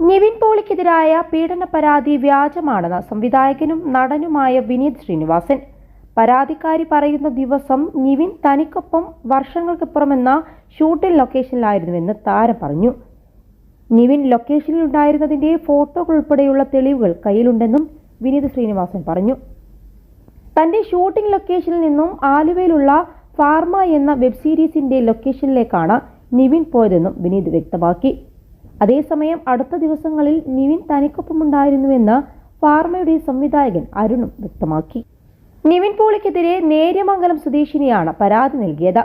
നിവിൻ പോളിക്കെതിരായ പീഡന പരാതി വ്യാജമാണെന്ന് സംവിധായകനും നടനുമായ വിനീത് ശ്രീനിവാസൻ. പരാതിക്കാരി പറയുന്ന ദിവസം നിവിൻ തനിക്കൊപ്പം വർഷങ്ങൾക്കിപ്പുറമെന്ന ഷൂട്ടിംഗ് ലൊക്കേഷനിലായിരുന്നുവെന്ന് താരം പറഞ്ഞു. നിവിൻ ലൊക്കേഷനിൽ ഉണ്ടായിരുന്നതിന്റെ ഫോട്ടോകൾ ഉൾപ്പെടെയുള്ള തെളിവുകൾ കയ്യിലുണ്ടെന്നും വിനീത് ശ്രീനിവാസൻ പറഞ്ഞു. തന്റെ ഷൂട്ടിംഗ് ലൊക്കേഷനിൽ നിന്നും ആലുവയിലുള്ള ഫാർമ എന്ന വെബ് സീരീസിന്റെ ലൊക്കേഷനിലേക്കാണ് നിവിൻ പോയതെന്നും വിനീത് വ്യക്തമാക്കി. അതേസമയം അടുത്ത ദിവസങ്ങളിൽ നിവിൻ തനിക്കൊപ്പമുണ്ടായിരുന്നുവെന്ന് ഫാർമയുടെ സംവിധായകൻ അരുണും വ്യക്തമാക്കി. നിവിൻ പോളിക്കെതിരെ നേര്യമംഗലം സ്വദേശിനിയാണ് പരാതി നൽകിയത്.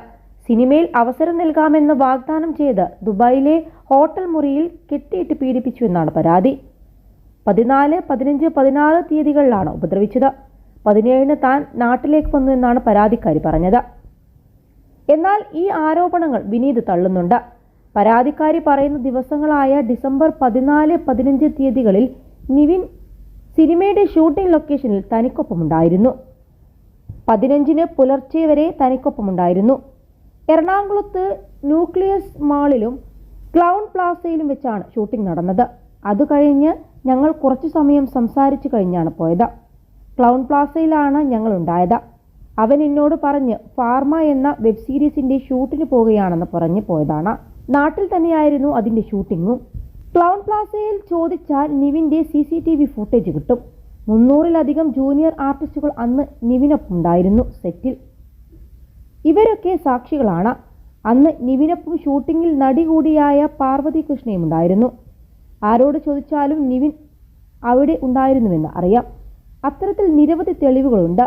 സിനിമയിൽ അവസരം നൽകാമെന്ന് വാഗ്ദാനം ചെയ്ത് ദുബായിലെ ഹോട്ടൽ മുറിയിൽ കെട്ടിയിട്ട് പീഡിപ്പിച്ചുവെന്നാണ് പരാതി. 14, 15, 16 തീയതികളിലാണ് ഉപദ്രവിച്ചത്. 17-ന് താൻ നാട്ടിലേക്ക് വന്നുവെന്നാണ് പരാതിക്കാരി പറഞ്ഞത്. എന്നാൽ ഈ ആരോപണങ്ങൾ വിനീത് തള്ളുന്നുണ്ട്. പരാതിക്കാരി പറയുന്ന ദിവസങ്ങളായ ഡിസംബർ 14, 15 തീയതികളിൽ നിവിൻ സിനിമയുടെ ഷൂട്ടിംഗ് ലൊക്കേഷനിൽ തനിക്കൊപ്പമുണ്ടായിരുന്നു. 15-ന് പുലർച്ചെ വരെ തനിക്കൊപ്പമുണ്ടായിരുന്നു. എറണാകുളത്ത് ന്യൂക്ലിയസ് മാളിലും ക്ലൗൺ പ്ലാസയിലും വെച്ചാണ് ഷൂട്ടിംഗ് നടന്നത്. അത് കഴിഞ്ഞ് ഞങ്ങൾ കുറച്ചു സമയം സംസാരിച്ചു കഴിഞ്ഞാണ് പോയത്. ക്ലൗൺ പ്ലാസയിലാണ് ഞങ്ങൾ ഉണ്ടായത്. അവൻ എന്നോട് പറഞ്ഞ് ഫാർമ എന്ന വെബ് സീരീസിന്റെ ഷൂട്ടിന് പോവുകയാണെന്ന് പറഞ്ഞ് പോയതാണ്. നാട്ടിൽ തന്നെയായിരുന്നു അതിന്റെ ഷൂട്ടിങ്ങും. ക്ലൗൺ പ്ലാസയിൽ ചോദിച്ചാൽ നിവിന്റെ CCTV ഫുട്ടേജ് കിട്ടും. 300-ലധികം ജൂനിയർ ആർട്ടിസ്റ്റുകൾ അന്ന് നിവിനൊപ്പം ഉണ്ടായിരുന്നു സെറ്റിൽ. ഇവരൊക്കെ സാക്ഷികളാണ്. അന്ന് നിവിനൊപ്പം ഷൂട്ടിങ്ങിൽ നടി കൂടിയായ പാർവതി കൃഷ്ണയും ഉണ്ടായിരുന്നു. ആരോട് ചോദിച്ചാലും നിവിൻ അവിടെ ഉണ്ടായിരുന്നുവെന്ന് അറിയാം. അത്തരത്തിൽ നിരവധി തെളിവുകളുണ്ട്.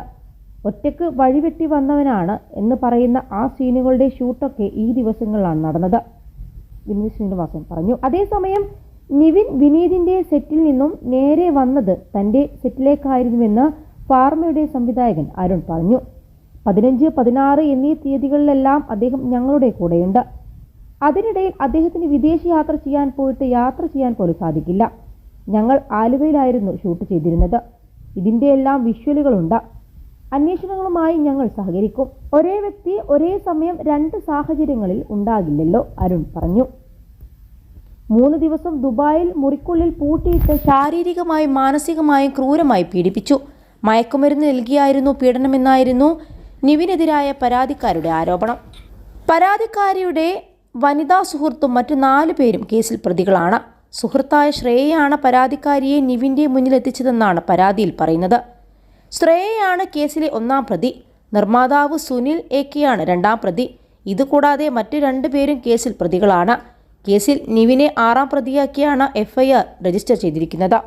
ഒറ്റയ്ക്ക് വഴിവെട്ടി വന്നവനാണ് എന്ന് പറയുന്ന ആ സീനുകളുടെ ഷൂട്ടൊക്കെ ഈ ദിവസങ്ങളിലാണ് നടന്നത്, വിനീത് ശ്രീനിവാസൻ പറഞ്ഞു. അതേസമയം നിവിൻ വിനീതിന്റെ സെറ്റിൽ നിന്നും നേരെ വന്നത് തന്റെ സെറ്റിലേക്കായിരുന്നുവെന്ന് ഫാർമയുടെ സംവിധായകൻ അരുൺ പറഞ്ഞു. 15, 16 എന്നീ തീയതികളിലെല്ലാം അദ്ദേഹം ഞങ്ങളുടെ കൂടെയുണ്ട്. അതിനിടയിൽ അദ്ദേഹത്തിന് വിദേശ യാത്ര ചെയ്യാൻ പോയിട്ട് യാത്ര ചെയ്യാൻ പോലും സാധിക്കില്ല. ഞങ്ങൾ ആലുവയിലായിരുന്നു ഷൂട്ട് ചെയ്തിരുന്നത്. ഇതിന്റെ എല്ലാം വിഷ്വലുകളുണ്ട്. അന്വേഷണങ്ങളുമായി ഞങ്ങൾ സഹകരിക്കും. ഒരേ വ്യക്തി ഒരേ സമയം 2 സാഹചര്യങ്ങളിൽ ഉണ്ടാകില്ലല്ലോ, അരുൺ പറഞ്ഞു. 3 ദിവസം ദുബായിൽ മുറിക്കുള്ളിൽ പൂട്ടിയിട്ട് ശാരീരികമായും മാനസികമായും ക്രൂരമായി പീഡിപ്പിച്ചു. മയക്കുമരുന്ന് നൽകിയായിരുന്നു പീഡനമെന്നായിരുന്നു നിവിനെതിരായ പരാതിക്കാരുടെ ആരോപണം. പരാതിക്കാരിയുടെ വനിതാ സുഹൃത്തും മറ്റു 4 പേരും കേസിൽ പ്രതികളാണ്. സുഹൃത്തായ ശ്രേയയാണ് പരാതിക്കാരിയെ നിവിന്റെ മുന്നിലെത്തിച്ചതെന്നാണ് പരാതിയിൽ പറയുന്നത്. ശ്രേയയാണ് കേസിലെ 1-ാം പ്രതി. നിർമ്മാതാവ് സുനിൽ AK-യാണ് 2-ാം പ്രതി. ഇതുകൂടാതെ മറ്റു 2 പേരും കേസിൽ പ്രതികളാണ്. കേസിൽ നിവിനെ 6-ാം പ്രതിയാക്കിയാണ് FIR രജിസ്റ്റർ ചെയ്തിരിക്കുന്നത്.